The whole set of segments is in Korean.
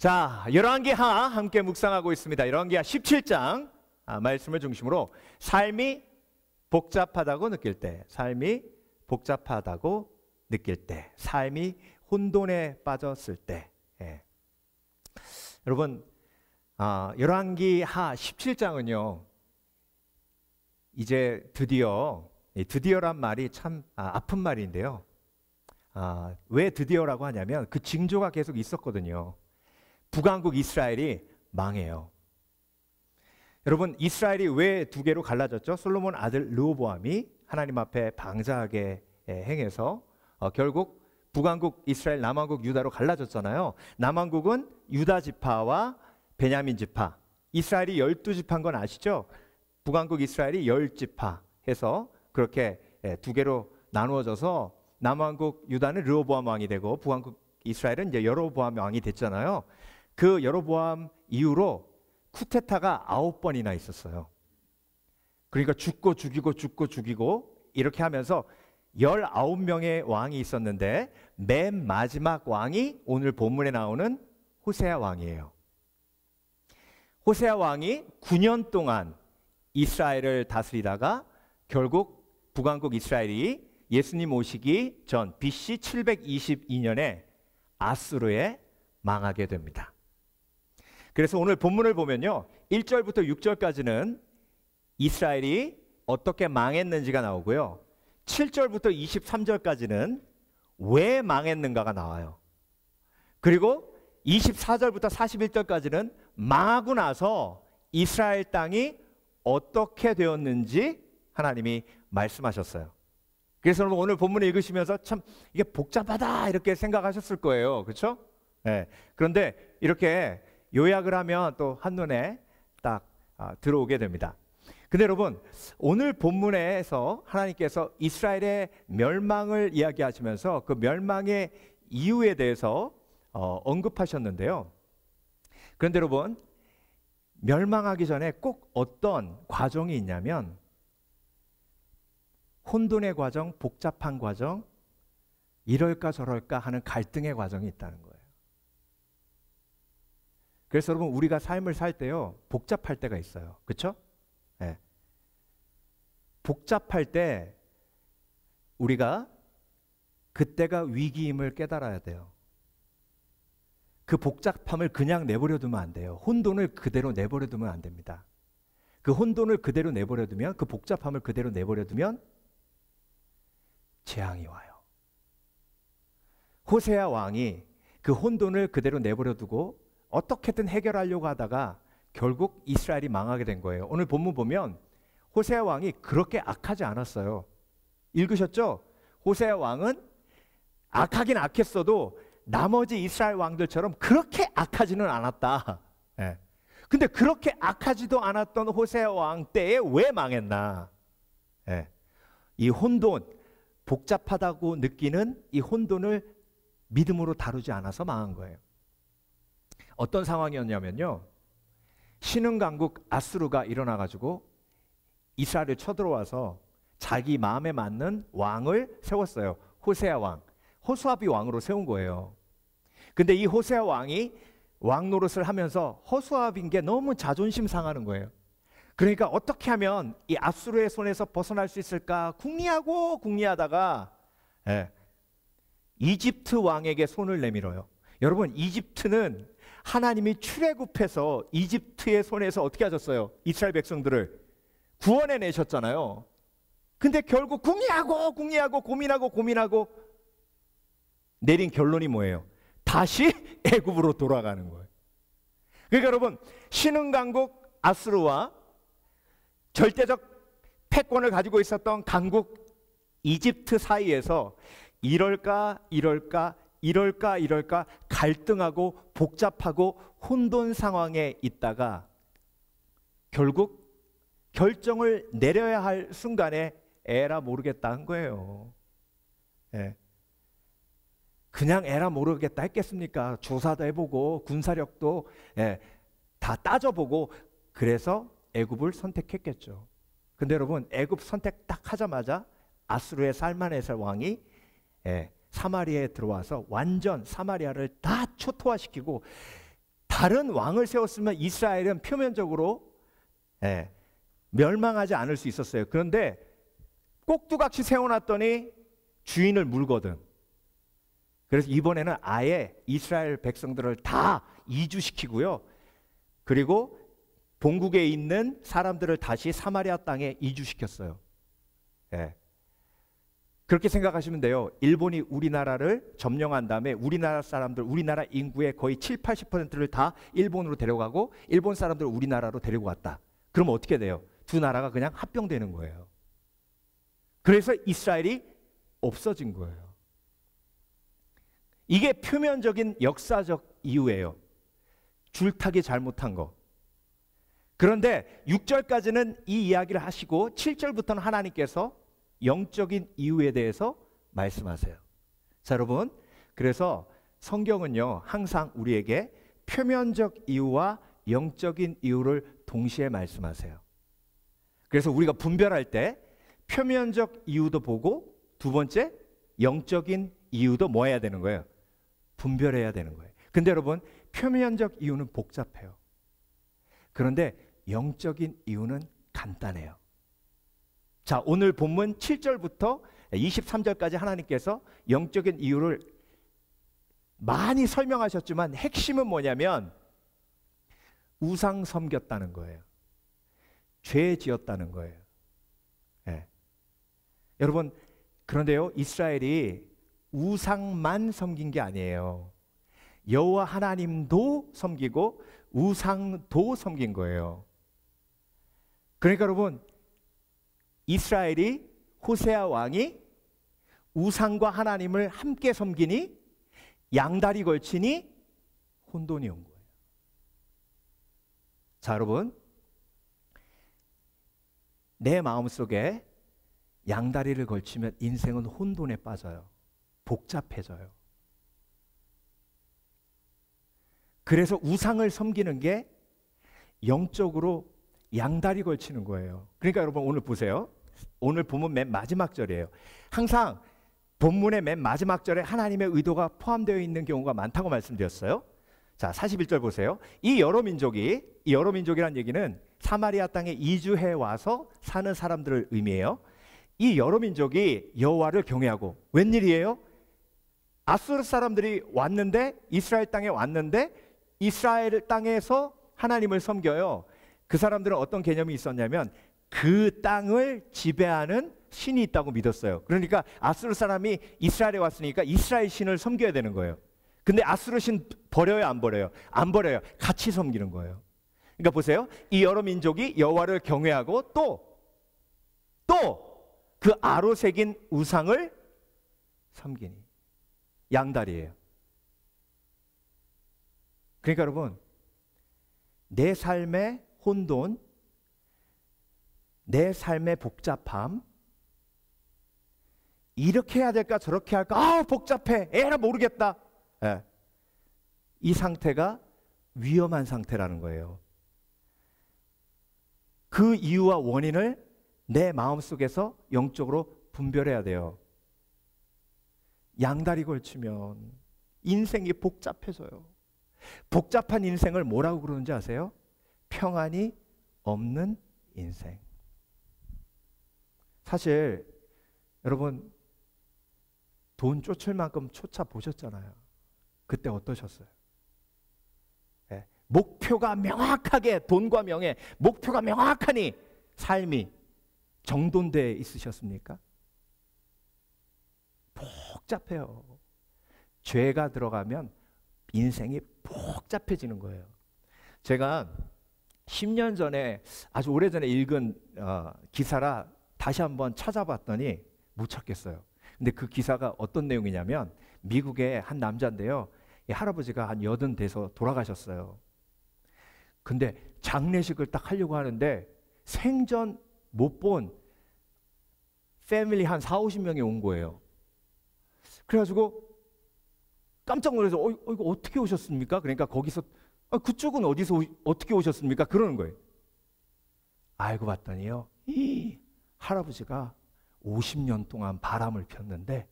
자, 열왕기하 함께 묵상하고 있습니다. 열왕기하 17장 말씀을 중심으로 삶이 복잡하다고 느낄 때, 삶이 복잡하다고 느낄 때, 삶이 혼돈에 빠졌을 때. 여러분, 열왕기하 17장은요 이제 드디어란 말이 참 아픈 말인데요. 왜 드디어라고 하냐면 그 징조가 계속 있었거든요. 북왕국 이스라엘이 망해요. 여러분, 이스라엘이 왜 두 개로 갈라졌죠? 솔로몬 아들 르호보암이 하나님 앞에 방자하게 행해서 결국 북왕국 이스라엘, 남왕국 유다로 갈라졌잖아요. 남왕국은 유다 지파와 베냐민 지파, 이스라엘이 12지파인 건 아시죠? 북왕국 이스라엘이 10지파 해서 그렇게 두 개로 나누어져서 남왕국 유다는 르호보암 왕이 되고 북왕국 이스라엘은 이제 여로보암 왕이 됐잖아요. 그 여로보암 이후로 쿠데타가 9번이나 있었어요. 그러니까 죽고 죽이고 이렇게 하면서 19명의 왕이 있었는데 맨 마지막 왕이 오늘 본문에 나오는 호세아 왕이에요. 호세아 왕이 9년 동안 이스라엘을 다스리다가 결국 북왕국 이스라엘이 예수님 오시기 전 BC 722년에 아수르에 망하게 됩니다. 그래서 오늘 본문을 보면요 1절부터 6절까지는 이스라엘이 어떻게 망했는지가 나오고요 7절부터 23절까지는 왜 망했는가가 나와요. 그리고 24절부터 41절까지는 망하고 나서 이스라엘 땅이 어떻게 되었는지 하나님이 말씀하셨어요. 그래서 오늘 본문을 읽으시면서 참 이게 복잡하다 이렇게 생각하셨을 거예요. 그렇죠? 네. 그런데 이렇게 요약을 하면 또 한눈에 딱 들어오게 됩니다. 근데 여러분, 오늘 본문에서 하나님께서 이스라엘의 멸망을 이야기하시면서 그 멸망의 이유에 대해서 언급하셨는데요. 그런데 여러분, 멸망하기 전에 꼭 어떤 과정이 있냐면 혼돈의 과정, 복잡한 과정, 이럴까 저럴까 하는 갈등의 과정이 있다는 거예요. 그래서 여러분, 우리가 삶을 살 때요 복잡할 때가 있어요. 그렇죠? 네. 복잡할 때 우리가 그때가 위기임을 깨달아야 돼요. 그 복잡함을 그냥 내버려 두면 안 돼요. 혼돈을 그대로 내버려 두면 안 됩니다. 그 혼돈을 그대로 내버려 두면, 그 복잡함을 그대로 내버려 두면 재앙이 와요. 호세아 왕이 그 혼돈을 그대로 내버려 두고 어떻게든 해결하려고 하다가 결국 이스라엘이 망하게 된 거예요. 오늘 본문 보면 호세아 왕이 그렇게 악하지 않았어요. 읽으셨죠? 호세아 왕은 악하긴 악했어도 나머지 이스라엘 왕들처럼 그렇게 악하지는 않았다. 네. 근데 그렇게 악하지도 않았던 호세아 왕 때에 왜 망했나? 네. 이 혼돈, 복잡하다고 느끼는 이 혼돈을 믿음으로 다루지 않아서 망한 거예요. 어떤 상황이었냐면요, 신흥강국 아수르가 일어나가지고 이스라엘을 쳐들어와서 자기 마음에 맞는 왕을 세웠어요. 호세아 왕, 호수아비 왕으로 세운 거예요. 근데 이 호세아 왕이 왕 노릇을 하면서 호수아비인 게 너무 자존심 상하는 거예요. 그러니까 어떻게 하면 이 아수르의 손에서 벗어날 수 있을까 궁리하다가 이집트 왕에게 손을 내밀어요. 여러분, 이집트는 하나님이 출애굽해서 이집트의 손에서 어떻게 하셨어요? 이스라엘 백성들을 구원해 내셨잖아요. 근데 결국 궁리하고 고민하고 내린 결론이 뭐예요? 다시 애굽으로 돌아가는 거예요. 그러니까 여러분, 신흥강국 아수르와 절대적 패권을 가지고 있었던 강국 이집트 사이에서 이럴까 갈등하고 복잡하고 혼돈 상황에 있다가 결국 결정을 내려야 할 순간에 에라 모르겠다 한 거예요. 그냥 에라 모르겠다 했겠습니까? 조사도 해보고 군사력도 다 따져보고 그래서 애굽을 선택했겠죠. 근데 여러분, 애굽 선택 딱 하자마자 아수르의 살마네살 왕이 사마리아에 들어와서 완전 사마리아를 다 초토화시키고 다른 왕을 세웠으면 이스라엘은 표면적으로 멸망하지 않을 수 있었어요. 그런데 꼭두각시 세워놨더니 주인을 물거든. 그래서 이번에는 아예 이스라엘 백성들을 다 이주시키고요. 그리고 본국에 있는 사람들을 다시 사마리아 땅에 이주시켰어요. 그렇게 생각하시면 돼요. 일본이 우리나라를 점령한 다음에 우리나라 사람들, 우리나라 인구의 거의 7, 80%를 다 일본으로 데려가고 일본 사람들을 우리나라로 데리고 왔다. 그럼 어떻게 돼요? 두 나라가 그냥 합병되는 거예요. 그래서 이스라엘이 없어진 거예요. 이게 표면적인 역사적 이유예요. 줄타기 잘못한 거. 그런데 6절까지는 이 이야기를 하시고 7절부터는 하나님께서 영적인 이유에 대해서 말씀하세요. 자, 여러분, 그래서 성경은요 항상 우리에게 표면적 이유와 영적인 이유를 동시에 말씀하세요. 그래서 우리가 분별할 때 표면적 이유도 보고 두 번째 영적인 이유도 뭐 해야 되는 거예요? 분별해야 되는 거예요. 근데 여러분, 표면적 이유는 복잡해요. 그런데 영적인 이유는 간단해요. 자, 오늘 본문 7절부터 23절까지 하나님께서 영적인 이유를 많이 설명하셨지만 핵심은 뭐냐면 우상 섬겼다는 거예요. 죄 지었다는 거예요. 여러분, 그런데요, 이스라엘이 우상만 섬긴 게 아니에요. 여호와 하나님도 섬기고 우상도 섬긴 거예요. 그러니까 여러분, 이스라엘이 호세아 왕이 우상과 하나님을 함께 섬기니 양다리 걸치니 혼돈이 온 거예요. 자, 여러분, 내 마음속에 양다리를 걸치면 인생은 혼돈에 빠져요. 복잡해져요. 그래서 우상을 섬기는 게 영적으로 양다리 걸치는 거예요. 그러니까 여러분, 오늘 보세요. 오늘 본문 맨 마지막 절이에요. 항상 본문의 맨 마지막 절에 하나님의 의도가 포함되어 있는 경우가 많다고 말씀드렸어요. 자, 41절 보세요. 이 여러 민족이란 얘기는 사마리아 땅에 이주해 와서 사는 사람들을 의미해요. 이 여러 민족이 여호와를 경외하고, 웬일이에요? 아수르 사람들이 왔는데, 이스라엘 땅에 왔는데 이스라엘 땅에서 하나님을 섬겨요. 그 사람들은 어떤 개념이 있었냐면 그 땅을 지배하는 신이 있다고 믿었어요. 그러니까 아수르 사람이 이스라엘에 왔으니까 이스라엘 신을 섬겨야 되는 거예요. 근데 아수르 신 버려요, 안 버려요? 안 버려요. 같이 섬기는 거예요. 그러니까 보세요. 이 여러 민족이 여호와를 경외하고 또 그 아로새긴 우상을 섬기니 양다리예요. 그러니까 여러분, 내 삶의 혼돈, 내 삶의 복잡함, 이렇게 해야 될까 저렇게 할까, 복잡해, 에라 모르겠다, 이 상태가 위험한 상태라는 거예요. 그 이유와 원인을 내 마음속에서 영적으로 분별해야 돼요. 양다리 걸치면 인생이 복잡해져요. 복잡한 인생을 뭐라고 그러는지 아세요? 평안이 없는 인생. 사실 여러분, 돈 쫓을 만큼 쫓아보셨잖아요. 그때 어떠셨어요? 목표가 명확하게, 돈과 명예, 목표가 명확하니 삶이 정돈되어 있으셨습니까? 복잡해요. 죄가 들어가면 인생이 복잡해지는 거예요. 제가 10년 전에, 아주 오래전에 읽은 기사라 다시 한번 찾아봤더니 못 찾겠어요. 근데 그 기사가 어떤 내용이냐면 미국의 한 남자인데요. 이 할아버지가 한 80 돼서 돌아가셨어요. 근데 장례식을 딱 하려고 하는데 생전 못 본 패밀리 한 4, 50명이 온 거예요. 그래가지고 깜짝 놀라서 이거 어떻게 오셨습니까? 그러니까 거기서 그쪽은 어디서 어떻게 오셨습니까? 그러는 거예요. 알고 봤더니요, 이 할아버지가 50년 동안 바람을 폈는데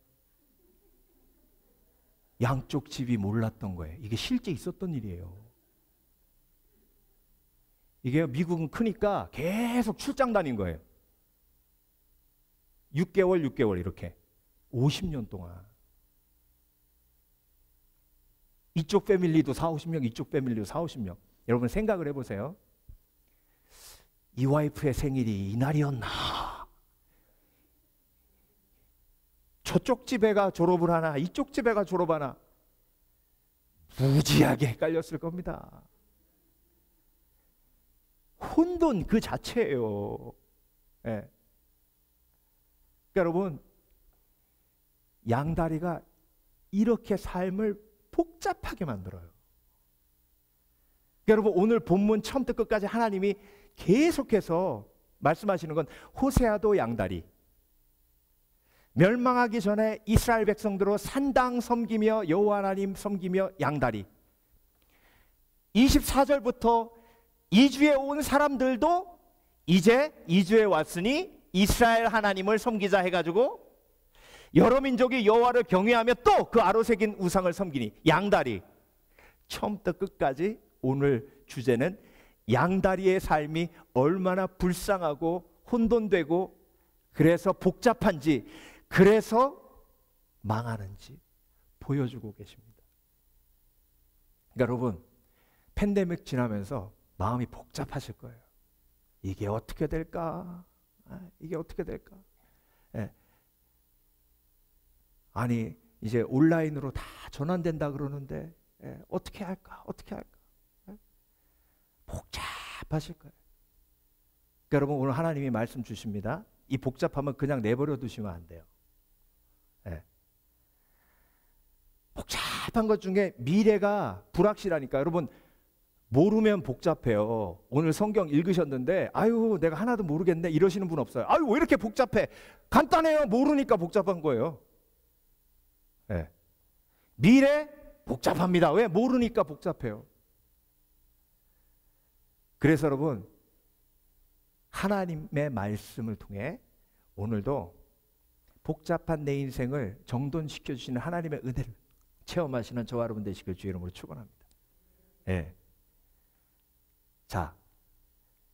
양쪽 집이 몰랐던 거예요. 이게 실제 있었던 일이에요. 이게 미국은 크니까 계속 출장 다닌 거예요. 6개월 이렇게 50년 동안. 이쪽 패밀리도 40-50명, 이쪽 패밀리도 40-50명. 여러분 생각을 해보세요. 이 와이프의 생일이 이날이었나? 저쪽 집애가 졸업을 하나, 이쪽 집애가 졸업하나, 무지하게 헷갈렸을 겁니다. 혼돈 그 자체예요. 예. 그러니까 여러분, 양다리가 이렇게 삶을 복잡하게 만들어요. 그러니까 여러분, 오늘 본문 처음부터 끝까지 하나님이 계속해서 말씀하시는 건 호세아도 양다리, 멸망하기 전에 이스라엘 백성들로 산당 섬기며 여호와 하나님 섬기며 양다리, 24절부터 이주에 온 사람들도 이제 이주에 왔으니 이스라엘 하나님을 섬기자 해가지고 여러 민족이 여호와를 경외하며 또 그 아로새긴 우상을 섬기니 양다리. 처음부터 끝까지 오늘 주제는 양다리의 삶이 얼마나 불쌍하고 혼돈되고 그래서 복잡한지, 그래서 망하는지 보여주고 계십니다. 그러니까 여러분, 팬데믹 지나면서 마음이 복잡하실 거예요. 이게 어떻게 될까? 이게 어떻게 될까? 예. 아니 이제 온라인으로 다 전환된다 그러는데 어떻게 할까? 어떻게 할까? 복잡하실 거예요. 그러니까 여러분, 오늘 하나님이 말씀 주십니다. 이 복잡함은 그냥 내버려 두시면 안 돼요. 복잡한 것 중에 미래가 불확실하니까 여러분, 모르면 복잡해요. 오늘 성경 읽으셨는데 아유 내가 하나도 모르겠네 이러시는 분 없어요. 아유 왜 이렇게 복잡해? 간단해요. 모르니까 복잡한 거예요. 미래 복잡합니다. 왜? 모르니까 복잡해요. 그래서 여러분, 하나님의 말씀을 통해 오늘도 복잡한 내 인생을 정돈시켜 주시는 하나님의 은혜를 체험하시는 저와 여러분 되시길 주의 이름으로 축원합니다. 자,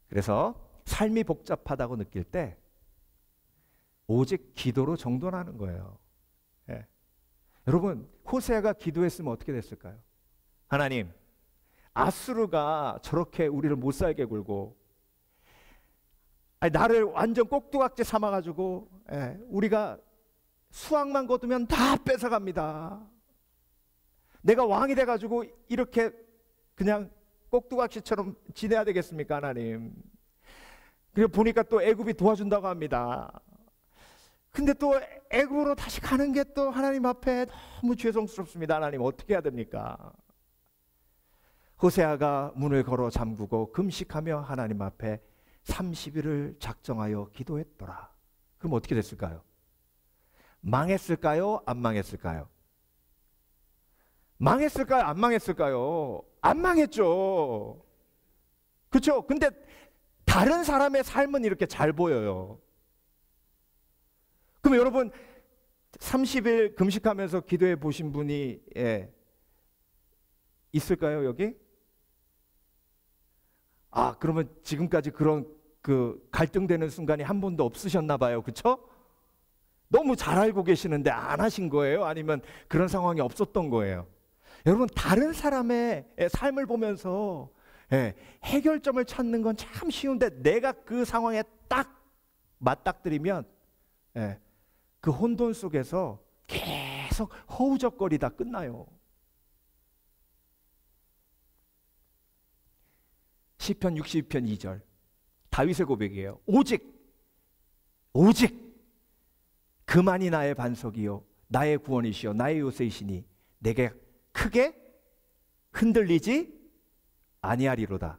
그래서 삶이 복잡하다고 느낄 때 오직 기도로 정돈하는 거예요. 여러분, 호세아가 기도했으면 어떻게 됐을까요? 하나님, 아수르가 저렇게 우리를 못 살게 굴고 나를 완전 꼭두각지 삼아가지고 우리가 수확만 거두면 다 뺏어갑니다. 내가 왕이 돼가지고 이렇게 그냥 꼭두각시처럼 지내야 되겠습니까, 하나님? 그리고 보니까 또 애굽이 도와준다고 합니다. 근데 또 애굽으로 다시 가는 게 또 하나님 앞에 너무 죄송스럽습니다. 하나님 어떻게 해야 됩니까? 호세아가 문을 걸어 잠그고 금식하며 하나님 앞에 30일을 작정하여 기도했더라. 그럼 어떻게 됐을까요? 망했을까요? 안 망했을까요? 망했을까요? 안 망했을까요? 안 망했죠. 그렇죠? 근데 다른 사람의 삶은 이렇게 잘 보여요. 그럼 여러분 30일 금식하면서 기도해 보신 분이 있을까요, 여기? 그러면 지금까지 그런 갈등되는 순간이 한 번도 없으셨나 봐요. 그렇죠? 너무 잘 알고 계시는데 안 하신 거예요? 아니면 그런 상황이 없었던 거예요? 여러분, 다른 사람의 삶을 보면서 해결점을 찾는 건 참 쉬운데 내가 그 상황에 딱 맞닥뜨리면 그 혼돈 속에서 계속 허우적거리다 끝나요. 시편 62편 2절 다윗의 고백이에요. 오직 그만이 나의 반석이요 나의 구원이시요 나의 요새이시니 내게 크게 흔들리지 아니하리로다.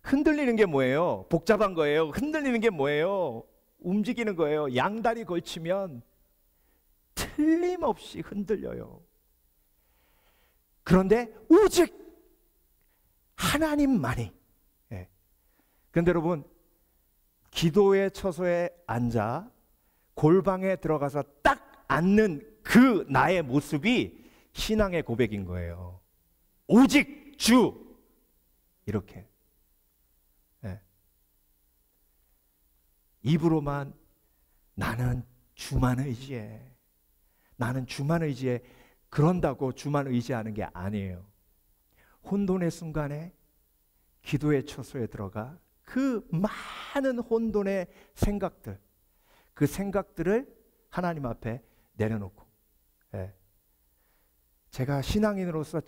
흔들리는 게 뭐예요? 복잡한 거예요. 흔들리는 게 뭐예요? 움직이는 거예요. 양다리 걸치면 틀림없이 흔들려요. 그런데 오직 하나님만이. 그런데 여러분, 기도의 처소에 앉아 골방에 들어가서 딱 앉는 그 나의 모습이 신앙의 고백인 거예요. 오직 주. 이렇게. 입으로만 나는 주만 의지해, 나는 주만 의지해, 그런다고 주만 의지하는 게 아니에요. 혼돈의 순간에 기도의 처소에 들어가 그 많은 혼돈의 생각들, 그 생각들을 하나님 앞에 내려놓고, 예. 제가 신앙인으로서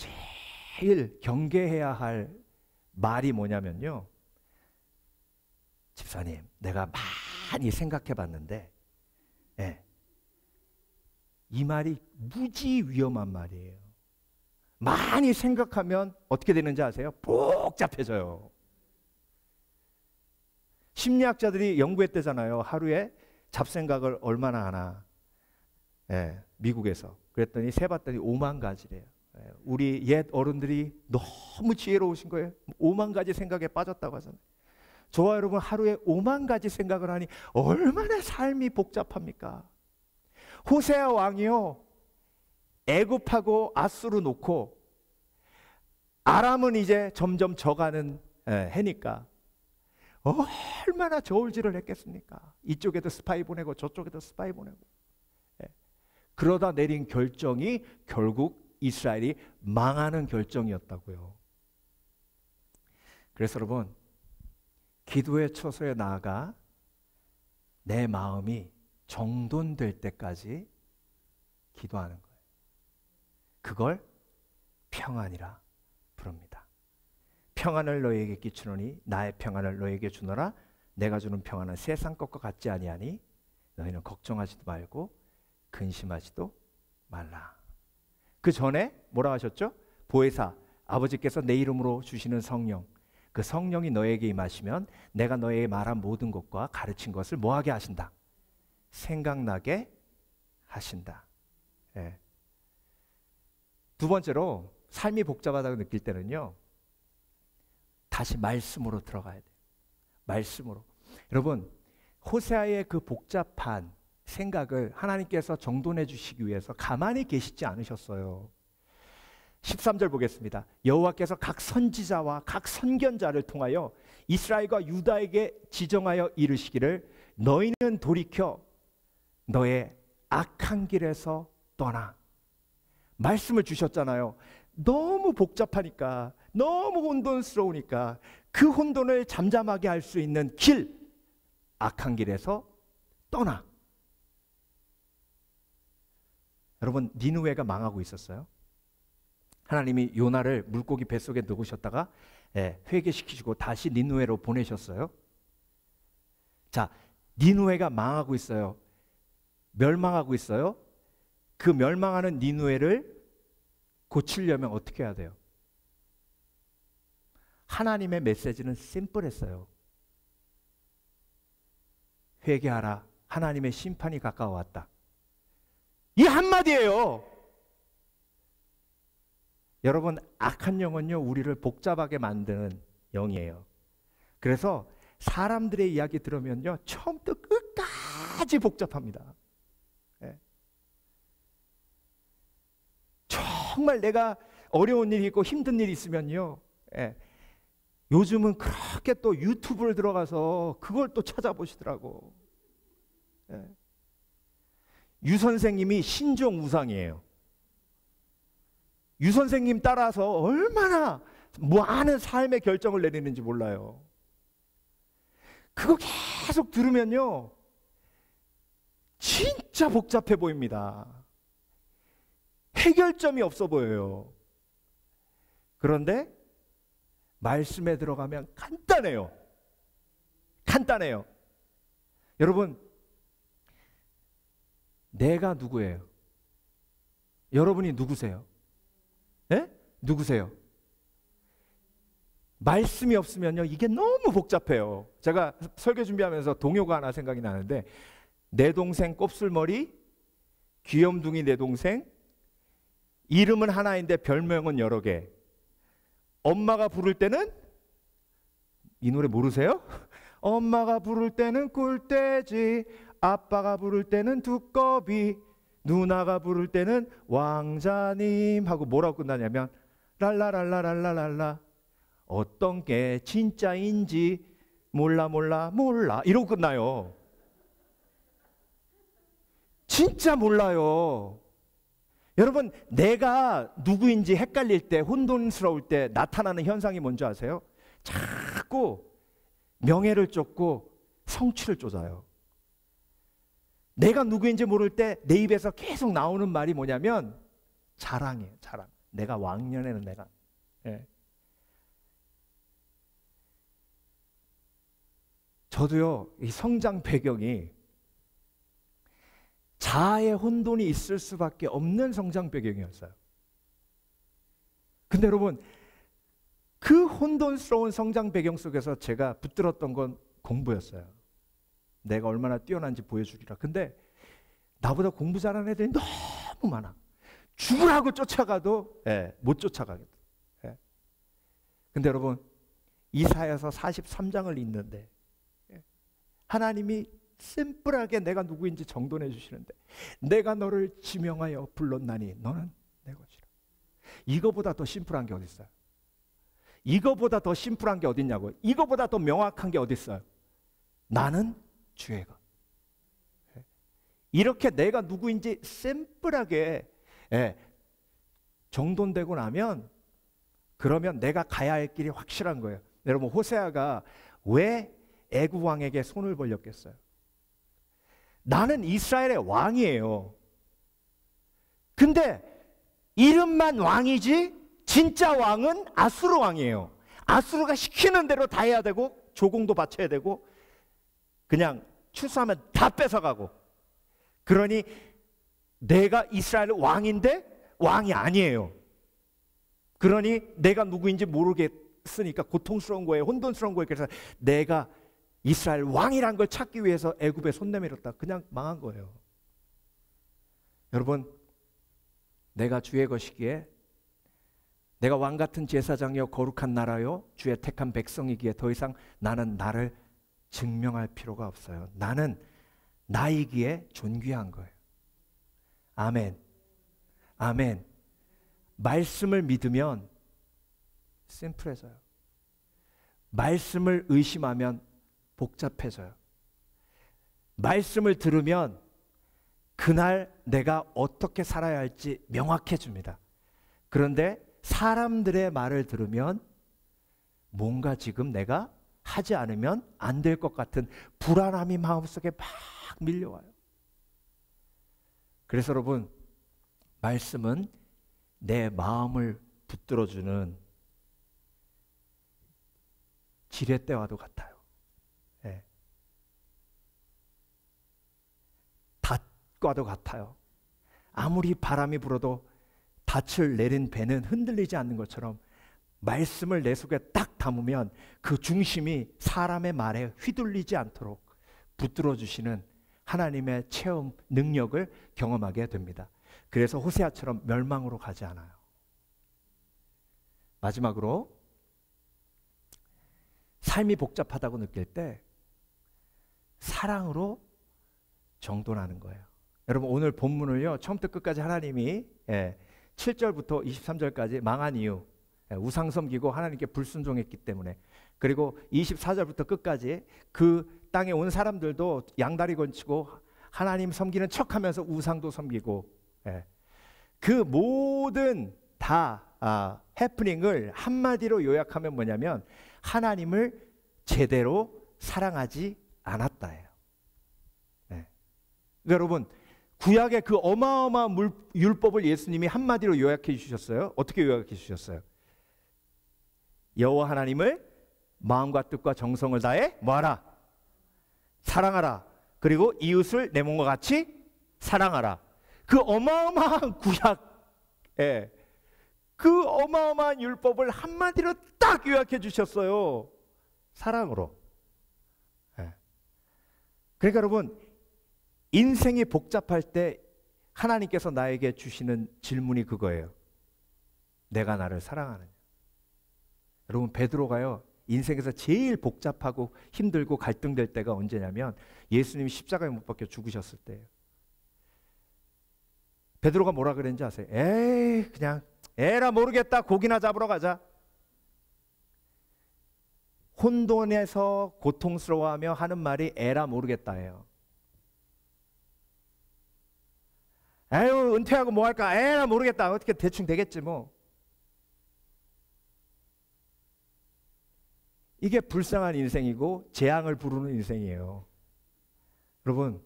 제일 경계해야 할 말이 뭐냐면요, 집사님, 내가 많이 생각해 봤는데, 예, 이 말이 무지 위험한 말이에요. 많이 생각하면 어떻게 되는지 아세요? 복잡해져요. 심리학자들이 연구했대잖아요. 하루에 잡생각을 얼마나 하나. 예, 미국에서. 그랬더니 세봤더니 5만 가지래요. 예, 우리 옛 어른들이 너무 지혜로우신 거예요. 5만 가지 생각에 빠졌다고 하잖아요. 저와 여러분 하루에 5만 가지 생각을 하니 얼마나 삶이 복잡합니까? 호세아 왕이요, 애굽하고 아수르 놓고 아람은 이제 점점 져가는 해니까 얼마나 저울질을 했겠습니까? 이쪽에도 스파이 보내고 저쪽에도 스파이 보내고. 그러다 내린 결정이 결국 이스라엘이 망하는 결정이었다고요. 그래서 여러분, 기도의 처소에 나아가 내 마음이 정돈될 때까지 기도하는 거예요. 그걸 평안이라 부릅니다. 평안을 너희에게 끼치노니 나의 평안을 너희에게 주노라. 내가 주는 평안은 세상 것과 같지 아니하니 너희는 걱정하지도 말고 근심하지도 말라. 그 전에 뭐라 하셨죠? 보혜사, 아버지께서 내 이름으로 주시는 성령, 그 성령이 너에게 임하시면 내가 너에게 말한 모든 것과 가르친 것을 뭐하게 하신다? 생각나게 하신다. 예. 두 번째로 삶이 복잡하다고 느낄 때는요, 다시 말씀으로 들어가야 돼요. 말씀으로. 여러분, 호세아의 그 복잡한 생각을 하나님께서 정돈해 주시기 위해서 가만히 계시지 않으셨어요. 13절 보겠습니다. 여호와께서 각 선지자와 각 선견자를 통하여 이스라엘과 유다에게 지정하여 이르시기를 너희는 돌이켜 너의 악한 길에서 떠나. 말씀을 주셨잖아요. 너무 복잡하니까, 너무 혼돈스러우니까 그 혼돈을 잠잠하게 할 수 있는 길, 악한 길에서 떠나. 여러분, 니느웨가 망하고 있었어요. 하나님이 요나를 물고기 뱃속에 넣으셨다가 회개시키시고 다시 니느웨로 보내셨어요. 자, 니느웨가 망하고 있어요. 멸망하고 있어요. 그 멸망하는 니느웨를 고치려면 어떻게 해야 돼요? 하나님의 메시지는 심플했어요. 회개하라. 하나님의 심판이 가까워왔다. 이 한마디예요. 여러분, 악한 영은요, 우리를 복잡하게 만드는 영이에요. 그래서 사람들의 이야기 들으면요, 처음부터 끝까지 복잡합니다. 예. 정말 내가 어려운 일이 있고 힘든 일이 있으면요, 예. 요즘은 그렇게 또 유튜브를 들어가서 그걸 또 찾아보시더라고. 예. 유 선생님이 신종 우상이에요. 유 선생님 따라서 얼마나 많은 삶의 결정을 내리는지 몰라요. 그거 계속 들으면요, 진짜 복잡해 보입니다. 해결점이 없어 보여요. 그런데 말씀에 들어가면 간단해요. 간단해요. 여러분, 내가 누구예요? 여러분이 누구세요? 예? 누구세요? 말씀이 없으면요, 이게 너무 복잡해요. 제가 설교 준비하면서 동요가 하나 생각이 나는데, 내 동생 곱슬머리, 귀염둥이 내 동생, 이름은 하나인데 별명은 여러 개. 엄마가 부를 때는, 이 노래 모르세요? 엄마가 부를 때는 꿀돼지, 아빠가 부를 때는 두꺼비, 누나가 부를 때는 왕자님 하고 뭐라고 끝나냐면 랄라랄라랄라랄라, 어떤 게 진짜인지 몰라 몰라 몰라, 이러고 끝나요. 진짜 몰라요. 여러분, 내가 누구인지 헷갈릴 때, 혼돈스러울 때 나타나는 현상이 뭔지 아세요? 자꾸 명예를 쫓고 성취를 쫓아요. 내가 누구인지 모를 때 내 입에서 계속 나오는 말이 뭐냐면 자랑이에요. 자랑. 내가 왕년에는 내가. 예. 저도요, 이 성장 배경이 자아의 혼돈이 있을 수밖에 없는 성장 배경이었어요. 근데 여러분, 그 혼돈스러운 성장 배경 속에서 제가 붙들었던 건 공부였어요. 내가 얼마나 뛰어난지 보여주리라. 근데 나보다 공부 잘하는 애들이 너무 많아. 죽으라고 쫓아가도 못 쫓아가겠다. 근데 여러분, 이사야서 43장을 읽는데 하나님이 심플하게 내가 누구인지 정돈해 주시는데, 내가 너를 지명하여 불렀나니 너는 내 것이라. 이거보다 더 심플한 게 어디 있어요? 이거보다 더 심플한 게 어디 있냐고. 이거보다 더 명확한 게 어디 있어요? 나는 주의 것. 이렇게 내가 누구인지 심플하게 정돈되고 나면, 그러면 내가 가야 할 길이 확실한 거예요. 여러분, 호세아가 왜 애굽 왕에게 손을 벌렸겠어요? 나는 이스라엘의 왕이에요. 근데 이름만 왕이지 진짜 왕은 아수르 왕이에요. 아수르가 시키는 대로 다 해야 되고, 조공도 바쳐야 되고, 그냥 출소하면 다 뺏어가고. 그러니 내가 이스라엘 왕인데 왕이 아니에요. 그러니 내가 누구인지 모르겠으니까 고통스러운 거예요. 혼돈스러운 거예요. 그래서 내가 이스라엘 왕이란 걸 찾기 위해서 애굽에 손 내밀었다. 그냥 망한 거예요. 여러분, 내가 주의 것이기에, 내가 왕 같은 제사장이요 거룩한 나라요 주의 택한 백성이기에 더 이상 나는 나를 증명할 필요가 없어요. 나는 나이기에 존귀한 거예요. 아멘. 아멘. 말씀을 믿으면 심플해져요. 말씀을 의심하면 복잡해져요. 말씀을 들으면 그날 내가 어떻게 살아야 할지 명확해집니다. 그런데 사람들의 말을 들으면 뭔가 지금 내가 하지 않으면 안 될 것 같은 불안함이 마음속에 막 밀려와요. 그래서 여러분, 말씀은 내 마음을 붙들어주는 지렛대와도 같아요. 닷과도 같아요. 아무리 바람이 불어도 닻을 내린 배는 흔들리지 않는 것처럼 말씀을 내 속에 딱 담으면 그 중심이 사람의 말에 휘둘리지 않도록 붙들어 주시는 하나님의 체험 능력을 경험하게 됩니다. 그래서 호세아처럼 멸망으로 가지 않아요. 마지막으로, 삶이 복잡하다고 느낄 때 사랑으로 정돈하는 거예요. 여러분, 오늘 본문을요, 처음부터 끝까지 하나님이 7절부터 23절까지 망한 이유, 우상 섬기고 하나님께 불순종했기 때문에, 그리고 24절부터 끝까지 그 땅에 온 사람들도 양다리 건치고 하나님 섬기는 척하면서 우상도 섬기고, 그 모든 다 해프닝을 한마디로 요약하면 뭐냐면 하나님을 제대로 사랑하지 않았다예요. 그러니까 여러분, 구약의 그 어마어마한 율법을 예수님이 한마디로 요약해 주셨어요. 어떻게 요약해 주셨어요? 여호와 하나님을 마음과 뜻과 정성을 다해 뭐하라? 사랑하라. 그리고 이웃을 내 몸과 같이 사랑하라. 그 어마어마한 구약에 그 어마어마한 율법을 한마디로 딱 요약해 주셨어요. 사랑으로. 그러니까 여러분, 인생이 복잡할 때 하나님께서 나에게 주시는 질문이 그거예요. 내가 나를 사랑하느냐? 여러분, 베드로가요, 인생에서 제일 복잡하고 힘들고 갈등될 때가 언제냐면 예수님이 십자가에 못 박혀 죽으셨을 때예요. 베드로가 뭐라 그랬는지 아세요? 에이, 그냥 에라 모르겠다, 고기나 잡으러 가자. 혼돈에서 고통스러워하며 하는 말이 에라 모르겠다예요. 에휴 은퇴하고 뭐 할까? 나 모르겠다. 어떻게 대충 되겠지 뭐. 이게 불쌍한 인생이고 재앙을 부르는 인생이에요. 여러분,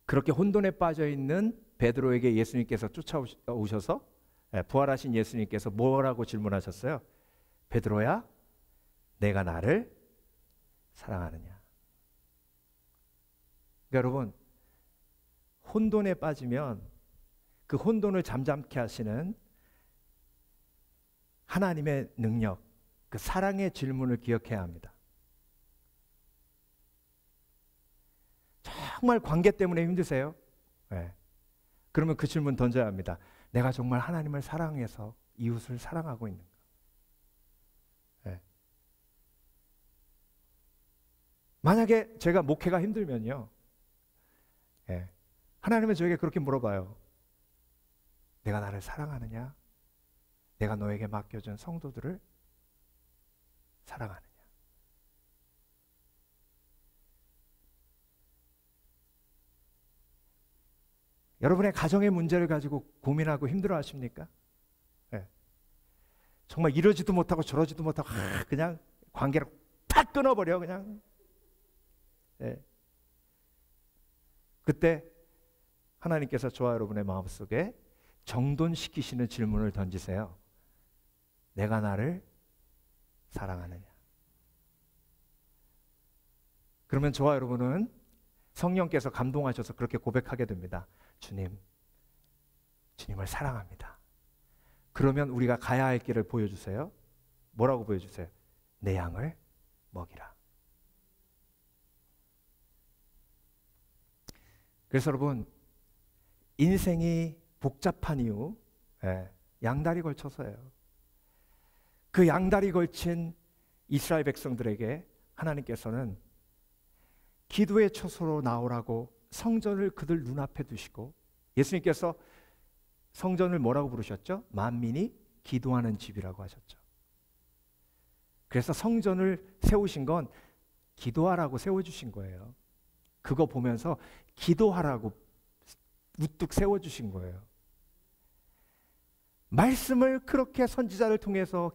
그렇게 혼돈에 빠져 있는 베드로에게 예수님께서 쫓아오셔서 부활하신 예수님께서 뭐라고 질문하셨어요? 베드로야, 내가 나를 사랑하느냐? 그러니까 여러분, 혼돈에 빠지면 그 혼돈을 잠잠케 하시는 하나님의 능력, 그 사랑의 질문을 기억해야 합니다. 정말 관계 때문에 힘드세요? 네. 그러면 그 질문 던져야 합니다. 내가 정말 하나님을 사랑해서 이웃을 사랑하고 있는가? 네. 만약에 제가 목회가 힘들면요, 네. 하나님은 저에게 그렇게 물어봐요. 내가 나를 사랑하느냐? 내가 너에게 맡겨준 성도들을 사랑하느냐? 여러분의 가정의 문제를 가지고 고민하고 힘들어 하십니까? 네. 정말 이러지도 못하고 저러지도 못하고 그냥 관계를 팍 끊어버려 그냥. 네. 그때 하나님께서 저와 여러분의 마음속에 정돈시키시는 질문을 던지세요. 내가 나를 사랑하느냐? 그러면 저와 여러분은 성령께서 감동하셔서 그렇게 고백하게 됩니다. 주님을 사랑합니다. 그러면 우리가 가야 할 길을 보여주세요. 뭐라고 보여주세요? 내 양을 먹이라. 그래서 여러분, 인생이 복잡한 이유, 양다리 걸쳐서예요. 그 양다리 걸친 이스라엘 백성들에게 하나님께서는 기도의 초소로 나오라고 성전을 그들 눈앞에 두시고, 예수님께서 성전을 뭐라고 부르셨죠? 만민이 기도하는 집이라고 하셨죠. 그래서 성전을 세우신 건 기도하라고 세워주신 거예요. 그거 보면서 기도하라고 우뚝 세워주신 거예요. 말씀을 그렇게 선지자를 통해서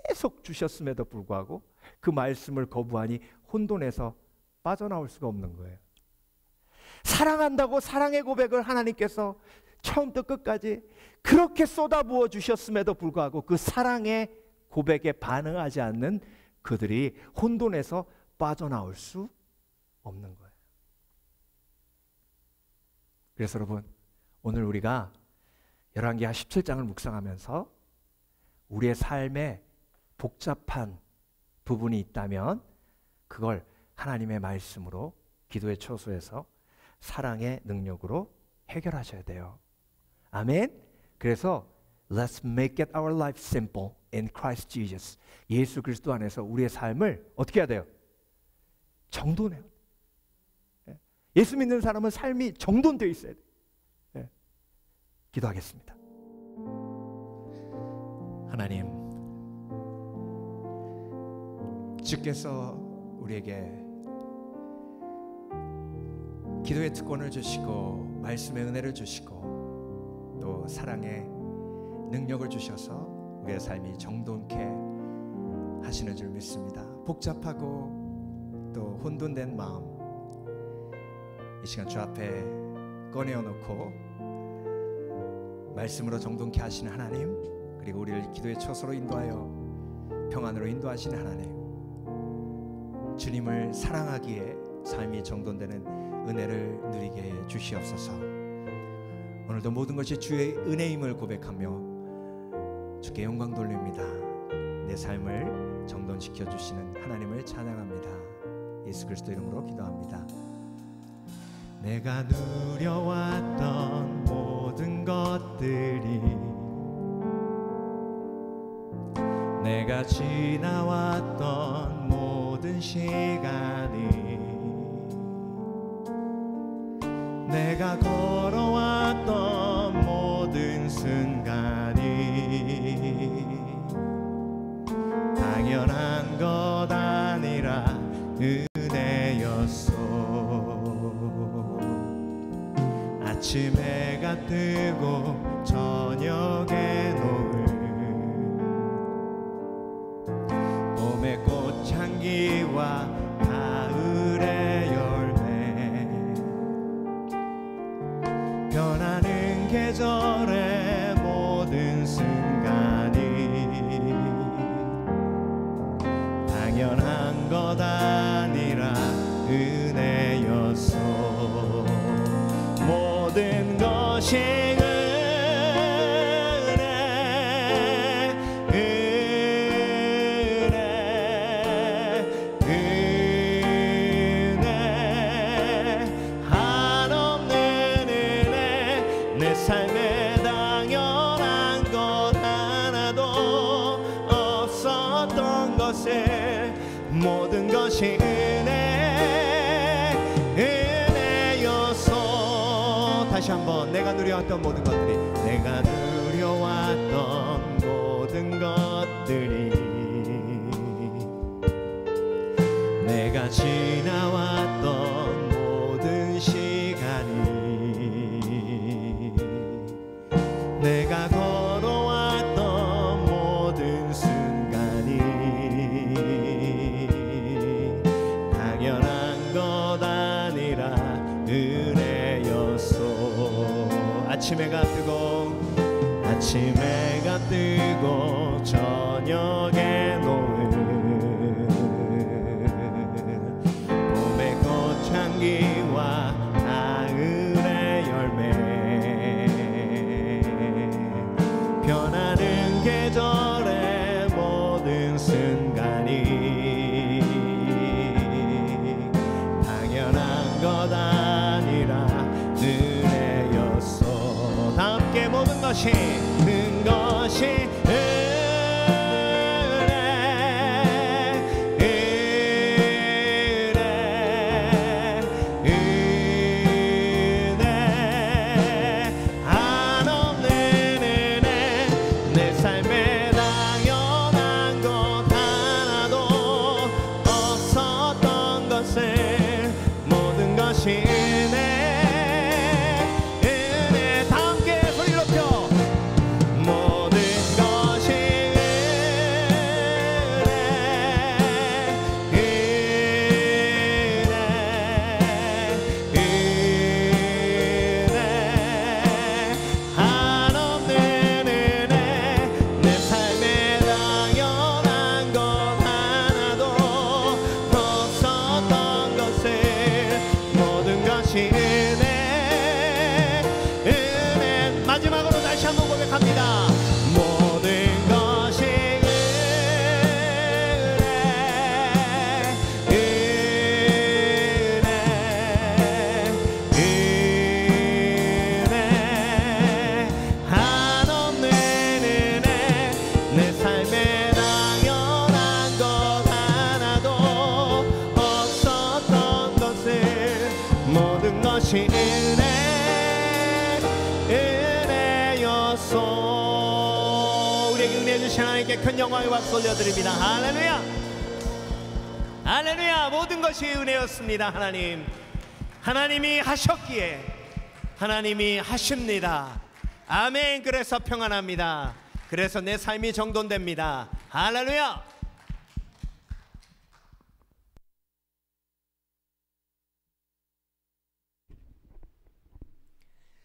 계속 주셨음에도 불구하고 그 말씀을 거부하니 혼돈에서 빠져나올 수가 없는 거예요. 사랑한다고 사랑의 고백을 하나님께서 처음부터 끝까지 그렇게 쏟아부어 주셨음에도 불구하고 그 사랑의 고백에 반응하지 않는 그들이 혼돈에서 빠져나올 수 없는 거예요. 그래서 여러분, 오늘 우리가 열왕기하 17장을 묵상하면서 우리의 삶에 복잡한 부분이 있다면 그걸 하나님의 말씀으로, 기도의 초소에서 사랑의 능력으로 해결하셔야 돼요. 아멘. 그래서 Let's make it our life simple in Christ Jesus. 예수 그리스도 안에서 우리의 삶을 어떻게 해야 돼요? 정돈해요. 예수 믿는 사람은 삶이 정돈되어 있어야 돼요. 기도하겠습니다. 하나님, 주께서 우리에게 기도의 특권을 주시고 말씀의 은혜를 주시고 또 사랑의 능력을 주셔서 우리의 삶이 정돈케 하시는 줄 믿습니다. 복잡하고 또 혼돈된 마음 이 시간 주 앞에 꺼내어놓고 말씀으로 정돈케 하시는 하나님, 그리고 우리를 기도의 초소로 인도하여 평안으로 인도하시는 하나님, 주님을 사랑하기에 삶이 정돈되는 은혜를 누리게 해 주시옵소서. 오늘도 모든 것이 주의 은혜임을 고백하며 주께 영광 돌립니다. 내 삶을 정돈시켜 주시는 하나님을 찬양합니다. 예수 그리스도 이름으로 기도합니다. 내가 누려왔던 모든 것들이, 내가 지나왔던 모든 시간이, 내가 걸어왔던 모든 순간이 당연한 것 아니라 은혜였소. 아침 해가 뜨고 저녁에 노을 봄의 꽃향기와 가을의 열매 변하는 계절의 모든 순간이 당연한 것 아니라 은혜였소. 모든 것이 은혜 한없는 은혜 내 삶에 당연한 것 하나도 없었던 것을 모든 것이 은혜였소. 다시 한번 내가 누려왔던 모든 것들이 내가 누려왔던 모든 것들이 내가 지나왔던 모든 시간이 내가 걸어왔던 모든 순간이 당연한 것 아니라 은혜였소. 아침 해가 뜨고 저녁에 노을 봄의 꽃향기와 가을의 열매 변하는 계절의 모든 순간이 당연한 것 아니라 은혜였소. 다 함께 모든 것이 은혜였소. 우리에게 은혜 주신 하나님께 큰 영광의 박수 올려드립니다. 할렐루야, 할렐루야. 모든 것이 은혜였습니다. 하나님이 하셨기에 하나님이 하십니다. 아멘. 그래서 평안합니다. 그래서 내 삶이 정돈됩니다. 할렐루야.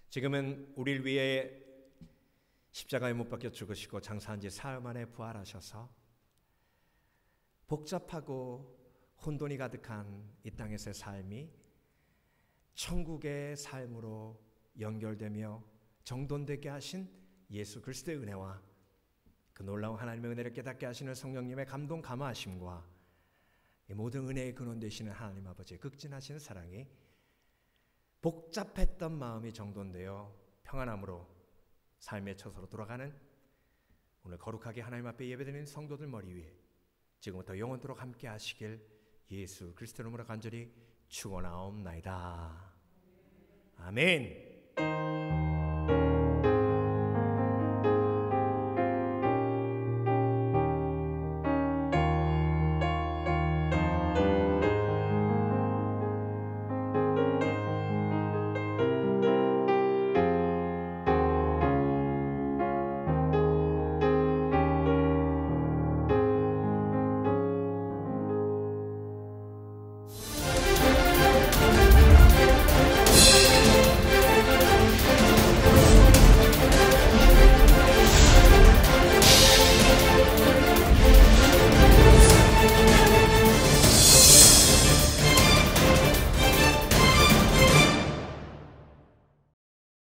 지금은 우리를 위해 십자가에 못 박혀 죽으시고 장사한 지 사흘 만에 부활하셔서 복잡하고 혼돈이 가득한 이 땅에서의 삶이 천국의 삶으로 연결되며 정돈되게 하신 예수 그리스도의 은혜와 그 놀라운 하나님의 은혜를 깨닫게 하시는 성령님의 감동 감화하심과 이 모든 은혜의 근원 되시는 하나님 아버지의 극진하신 사랑이 복잡했던 마음이 정돈되어 평안함으로 삶의 처소로 돌아가는 오늘 거룩하게 하나님 앞에 예배드리는 성도들 머리 위에 지금부터 영원토록 함께 하시길 예수 그리스도 이름으로 간절히 축원하옵나이다. 아멘.